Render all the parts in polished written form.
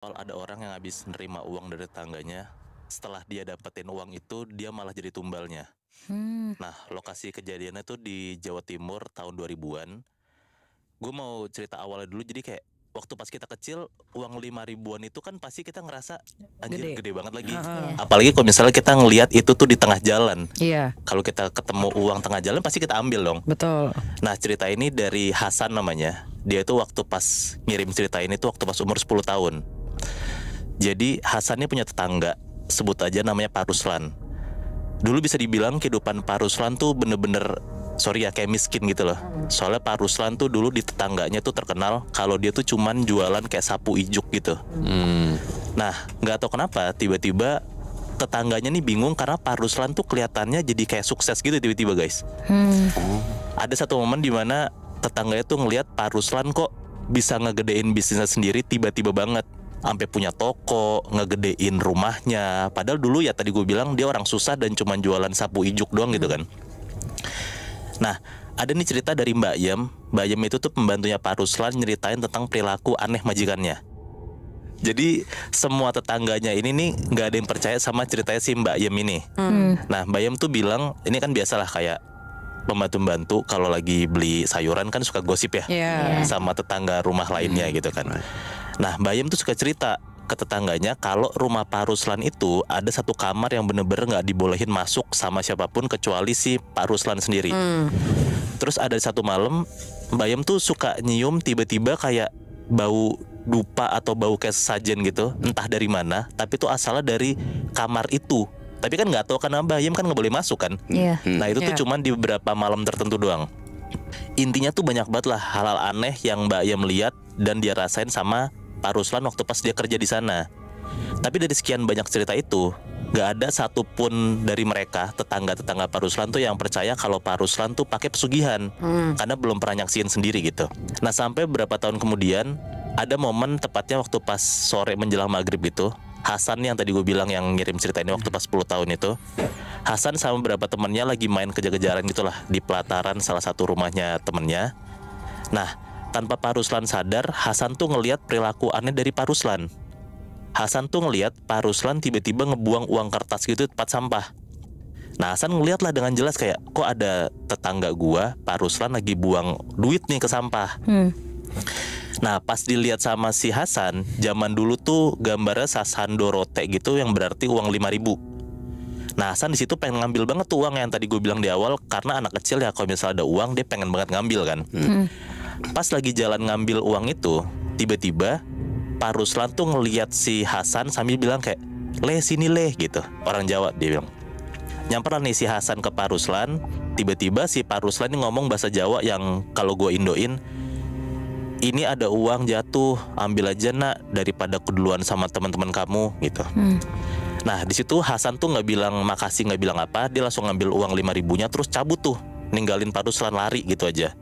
Kalau ada orang yang habis nerima uang dari tetangganya, setelah dia dapetin uang itu, dia malah jadi tumbalnya. Mmm, Nah, lokasi kejadiannya tuh di Jawa Timur tahun 2000-an. Gue mau cerita awalnya dulu, jadi kayak waktu pas kita kecil, uang 5 ribuan itu kan pasti kita ngerasa, anjir gede. gede banget lagi. Heeh. Iya. Apalagi kalau misalnya kita ngelihat itu tuh di tengah jalan. Iya, Kalau kita ketemu uang tengah jalan, pasti kita ambil dong. betul. Nah, cerita ini dari Hasan namanya. Dia itu waktu pas ngirim cerita ini tuh waktu pas umur 10 tahun. Jadi Hasan ini punya tetangga, sebut aja namanya Pak Ruslan. Dulu bisa dibilang kehidupan Pak Ruslan tuh bener-bener, sorry ya, kayak miskin gitu loh. Soalnya Pak Ruslan tuh dulu di tetangganya tuh terkenal kalau dia tuh cuman jualan kayak sapu ijuk gitu. Nah, nggak tahu kenapa tiba-tiba tetangganya nih bingung karena Pak Ruslan tuh kelihatannya jadi kayak sukses gitu tiba-tiba, guys. Ada satu momen di mana tetangganya tuh ngelihat Pak Ruslan kok bisa ngegedein bisnisnya sendiri tiba-tiba banget. Sampai punya toko, ngegedein rumahnya. Padahal dulu ya tadi gue bilang dia orang susah dan cuma jualan sapu ijuk doang gitu kan. Nah, ada nih cerita dari Mbak Yem. Mbak Yem itu tuh pembantunya Pak Ruslan nyeritain tentang perilaku aneh majikannya. Jadi semua tetangganya ini nih nggak ada yang percaya sama ceritanya si Mbak Yem ini. Nah, Mbak Yem tuh bilang ini kan biasalah kayak pembantu-pembantu kalau lagi beli sayuran kan suka gosip ya Iya. sama tetangga rumah lainnya gitu kan. Nah, Mbak Yem tuh suka cerita ke tetangganya kalau rumah Pak Ruslan itu ada satu kamar yang bener-bener nggak dibolehin masuk sama siapapun kecuali si Pak Ruslan sendiri. Terus ada satu malam Mbak Yem tuh suka nyium tiba-tiba kayak bau dupa atau bau kayak sesajen gitu, entah dari mana, tapi itu asalnya dari kamar itu. Tapi kan nggak tahu karena Mbak Yem kan nggak boleh masuk kan. Iya. Nah itu tuh Iya. cuman di beberapa malam tertentu doang. Intinya tuh banyak banget lah hal-hal aneh yang Mbak Yem lihat dan dia rasain sama Pak Ruslan waktu pas dia kerja di sana. Tapi dari sekian banyak cerita itu, gak ada satupun dari mereka tetangga-tetangga Pak Ruslan tuh yang percaya kalau Pak Ruslan tuh pakai pesugihan, karena belum pernah nyaksiin sendiri gitu. Nah sampai beberapa tahun kemudian, ada momen tepatnya waktu pas sore menjelang maghrib itu, Hasan yang tadi gue bilang yang ngirim cerita ini waktu pas 10 tahun itu, Hasan sama beberapa temennya lagi main kejar-kejaran gitulah di pelataran salah satu rumahnya temennya. Nah, tanpa Pak Ruslan sadar, Hasan tuh ngelihat perilaku aneh dari Pak Ruslan. Hasan tuh ngelihat Pak Ruslan tiba-tiba ngebuang uang kertas gitu di tempat sampah. Nah, Hasan ngeliat lah dengan jelas kayak, kok ada tetangga gua, Pak Ruslan lagi buang duit nih ke sampah. Nah, pas dilihat sama si Hasan, zaman dulu tuh gambarnya sasan Dorote gitu yang berarti uang 5 ribu. Nah, Hasan di situ pengen ngambil banget tuh uang yang tadi gue bilang di awal, karena anak kecil ya kalau misalnya ada uang dia pengen banget ngambil kan. Pas lagi jalan ngambil uang itu, tiba-tiba Pak Ruslan tuh ngeliat si Hasan sambil bilang kayak, "Leh sini leh," gitu. Orang Jawa dia bilang. Nyamperan nih si Hasan ke Pak Ruslan. Tiba-tiba si Pak Ruslan ini ngomong bahasa Jawa yang kalau gue indoin, "Ini ada uang jatuh, ambil aja nak daripada keduluan sama teman-teman kamu," gitu. Nah di situ Hasan tuh nggak bilang makasih, nggak bilang apa, dia langsung ngambil uang 5 ribunya terus cabut tuh, ninggalin Pak Ruslan lari gitu aja.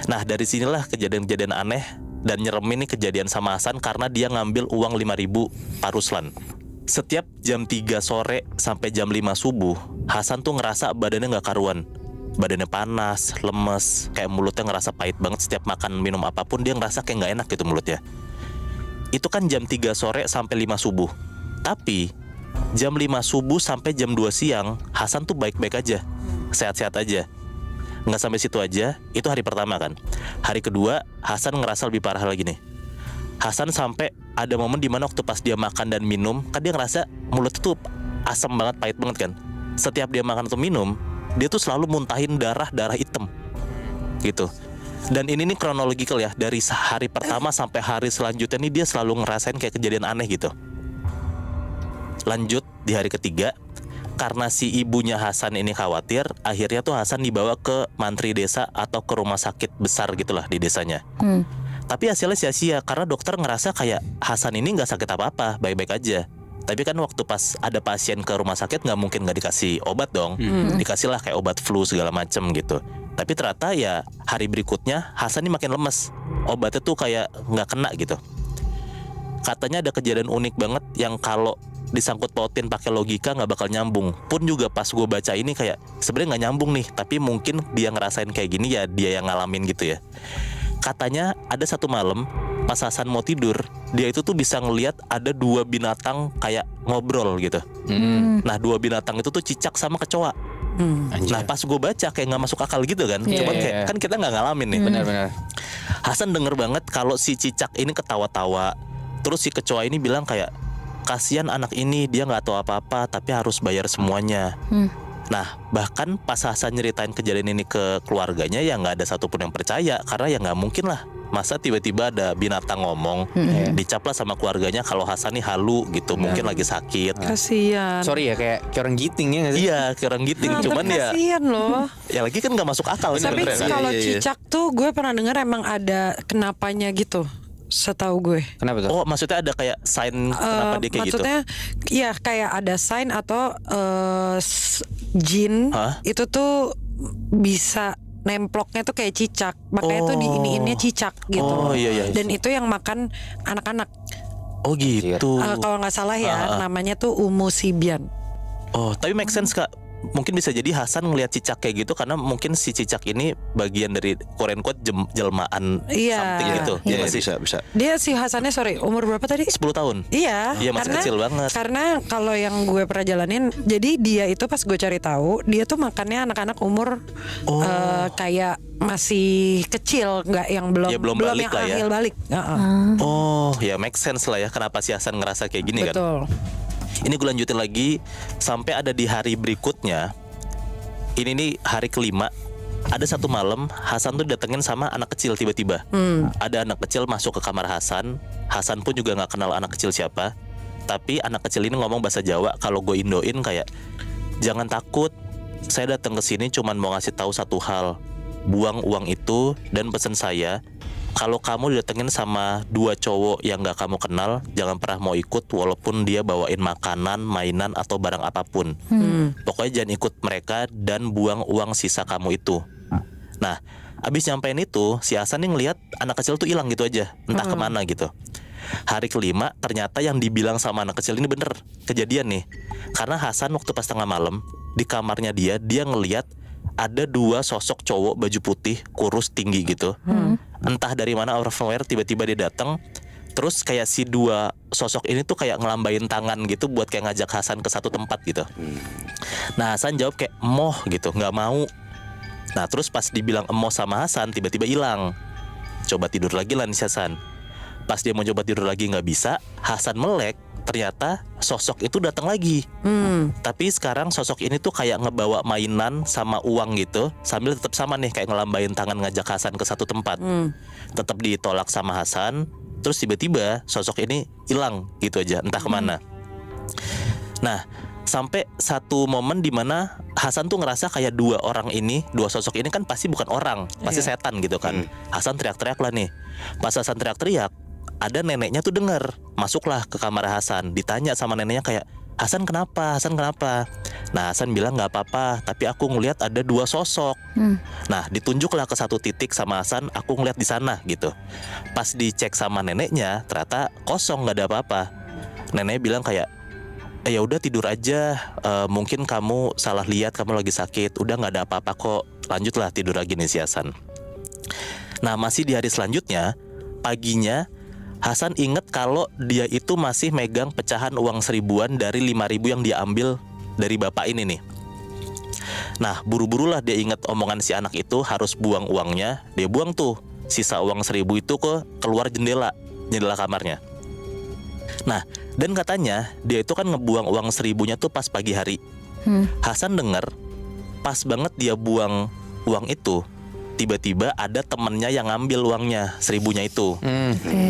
Nah dari sinilah kejadian-kejadian aneh dan nyeremin nih kejadian sama Hasan karena dia ngambil uang 5 ribu Pak Ruslan. Setiap jam 3 sore sampai jam 5 subuh, Hasan tuh ngerasa badannya nggak karuan. Badannya panas, lemes, kayak mulutnya ngerasa pahit banget. Setiap makan minum apapun dia ngerasa kayak nggak enak gitu mulutnya. Itu kan jam 3 sore sampai 5 subuh. Tapi jam 5 subuh sampai jam 2 siang Hasan tuh baik-baik aja, sehat-sehat aja. Nggak sampai situ aja, itu hari pertama kan. Hari kedua Hasan ngerasa lebih parah lagi nih. Hasan sampai ada momen dimana waktu pas dia makan dan minum, kan dia ngerasa mulutnya tuh asam banget, pahit banget kan. Setiap dia makan atau minum, dia tuh selalu muntahin darah hitam gitu. Dan ini nih kronologikal ya, dari hari pertama sampai hari selanjutnya nih dia selalu ngerasain kayak kejadian aneh gitu. Lanjut di hari ketiga, karena si ibunya Hasan ini khawatir, akhirnya tuh Hasan dibawa ke mantri desa atau ke rumah sakit besar gitulah di desanya. Tapi hasilnya sia-sia karena dokter ngerasa kayak Hasan ini nggak sakit apa-apa, baik-baik aja. Tapi kan waktu pas ada pasien ke rumah sakit nggak mungkin nggak dikasih obat dong, dikasih lah kayak obat flu segala macem gitu. Tapi ternyata ya hari berikutnya Hasan ini makin lemes, obatnya tuh kayak nggak kena gitu. Katanya ada kejadian unik banget yang kalau disangkut pautin pakai logika nggak bakal nyambung. Pun juga pas gue baca ini kayak sebenarnya nggak nyambung nih, tapi mungkin dia ngerasain kayak gini ya dia yang ngalamin gitu ya. Katanya ada satu malam pas Hasan mau tidur, dia itu tuh bisa ngelihat ada 2 binatang kayak ngobrol gitu. Nah 2 binatang itu tuh cicak sama kecoa. Nah pas gue baca kayak nggak masuk akal gitu kan. Cuman kayak kan kita nggak ngalamin nih. Benar-benar. Hasan denger banget kalau si cicak ini ketawa-tawa. Terus si kecoa ini bilang kayak, kasihan anak ini, dia nggak tahu apa-apa tapi harus bayar semuanya. Nah bahkan pas Hasan nyeritain kejadian ini ke keluarganya, ya nggak ada satupun yang percaya. Karena ya nggak mungkin lah, masa tiba-tiba ada binatang ngomong. Dicap lah sama keluarganya kalau Hasan nih halu gitu, mungkin lagi sakit. Kasian. Sorry ya, kayak orang giting ya nggak sih? Iya kayak orang giting, cuman ya kasian loh. ya lagi kan nggak masuk akal Tapi sebenarnya kan. kalau Iya. cicak tuh gue pernah dengar emang ada kenapanya gitu, setahu gue. Kenapa tuh? Oh maksudnya ada kayak sign kenapa dia kayak gitu? Maksudnya ya kayak ada sign atau jin Hah? itu tuh bisa nemploknya tuh kayak cicak, makanya tuh diiniinnya cicak gitu. Oh, iya. Dan itu yang makan anak-anak. Oh gitu. Kalau nggak salah ya, namanya tuh umusibian. Oh tapi make sense Kak. Mungkin bisa jadi Hasan ngelihat cicak kayak gitu karena mungkin si cicak ini bagian dari Korean quote jelmaan something gitu. Iya, nggak sih? bisa. Dia si Hasannya umur berapa tadi? 10 tahun. Iya, Iya, masih kecil banget. Karena kalau yang gue pernah jalanin, jadi dia itu pas gue cari tahu, dia tuh makannya anak-anak umur kayak masih kecil, nggak yang belum Ya, belum balik yang lah ya. ahil balik. Oh ya make sense lah ya kenapa si Hasan ngerasa kayak gini kan. Betul. Ini gue lanjutin lagi sampai ada di hari berikutnya. Ini nih hari kelima. Ada satu malam Hasan tuh datengin sama anak kecil tiba-tiba. Ada anak kecil masuk ke kamar Hasan. Hasan pun juga nggak kenal anak kecil siapa. Tapi anak kecil ini ngomong bahasa Jawa. Kalau gue indoin kayak, jangan takut, saya datang ke sini cuman mau ngasih tahu satu hal. Buang uang itu dan pesen saya, kalau kamu didatengin sama 2 cowok yang gak kamu kenal, jangan pernah mau ikut walaupun dia bawain makanan, mainan, atau barang apapun. Pokoknya jangan ikut mereka dan buang uang sisa kamu itu. Nah, abis nyampein itu, si Hasan nih ngeliat anak kecil tuh hilang gitu aja, entah kemana gitu. Hari kelima, ternyata yang dibilang sama anak kecil ini bener, kejadian nih. Karena Hasan waktu pas tengah malam, di kamarnya dia ngeliat ada 2 sosok cowok baju putih, kurus, tinggi gitu. Entah dari mana out of nowhere tiba-tiba dia datang. Terus kayak si 2 sosok ini tuh kayak ngelambain tangan gitu buat kayak ngajak Hasan ke satu tempat gitu. Nah Hasan jawab kayak emoh gitu, nggak mau. Nah terus pas dibilang emoh sama Hasan, tiba-tiba hilang. Coba tidur lagi lah nih si Hasan. Pas dia mau coba tidur lagi nggak bisa, Hasan melek. Ternyata sosok itu datang lagi. Tapi sekarang sosok ini tuh kayak ngebawa mainan sama uang gitu, sambil tetap sama nih kayak ngelambain tangan ngajak Hasan ke satu tempat. Tetap ditolak sama Hasan. Terus tiba-tiba sosok ini hilang gitu aja, entah kemana. Nah sampai satu momen dimana Hasan tuh ngerasa kayak 2 orang ini, 2 sosok ini kan pasti bukan orang, pasti setan gitu kan. Hasan teriak-teriak lah nih. Pas Hasan teriak-teriak, ada neneknya tuh denger, masuklah ke kamar Hasan. Ditanya sama neneknya kayak, Hasan kenapa? Hasan kenapa? Nah Hasan bilang nggak apa-apa, tapi aku ngeliat ada 2 sosok. Nah ditunjuklah ke satu titik sama Hasan, aku ngeliat di sana gitu. Pas dicek sama neneknya, ternyata kosong, nggak ada apa-apa. Neneknya bilang kayak, ya udah tidur aja, mungkin kamu salah lihat, kamu lagi sakit, udah nggak ada apa-apa kok, lanjutlah tidur lagi nih si Hasan. Nah masih di hari selanjutnya, paginya Hasan inget kalau dia itu masih megang pecahan uang 1000-an dari 5.000 yang dia ambil dari bapak ini nih. Nah buru-burulah dia inget omongan si anak itu harus buang uangnya. Dia buang tuh sisa uang 1000 itu ke keluar jendela kamarnya. Nah dan katanya dia itu kan ngebuang uang 1000-nya tuh pas pagi hari. Hasan denger pas banget dia buang uang itu, tiba-tiba ada temennya yang ngambil uangnya 1000-nya itu.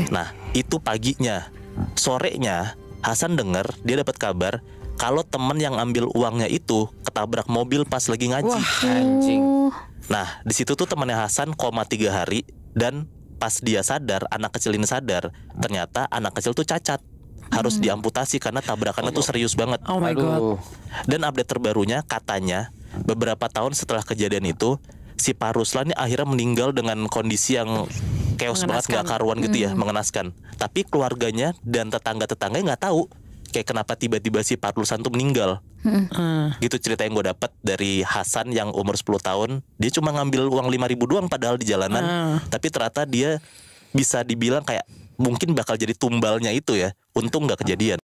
Nah itu paginya. Sorenya Hasan denger, dia dapat kabar kalau temen yang ambil uangnya itu ketabrak mobil pas lagi ngaji. Anjing. Nah di situ tuh temannya Hasan koma 3 hari. Dan pas dia sadar, anak kecil ini sadar, ternyata anak kecil tuh cacat, harus diamputasi karena tabrakannya tuh serius banget. Oh my god. Dan update terbarunya katanya beberapa tahun setelah kejadian itu, si Pak Ruslan ini akhirnya meninggal dengan kondisi yang chaos banget, nggak karuan gitu ya, mengenaskan. Tapi keluarganya dan tetangga-tetangganya nggak tahu kayak kenapa tiba-tiba si Pak Ruslan tuh meninggal. Gitu cerita yang gue dapat dari Hasan yang umur 10 tahun. Dia cuma ngambil uang 5.000 doang padahal di jalanan. Tapi ternyata dia bisa dibilang kayak mungkin bakal jadi tumbalnya itu ya. Untung nggak kejadian.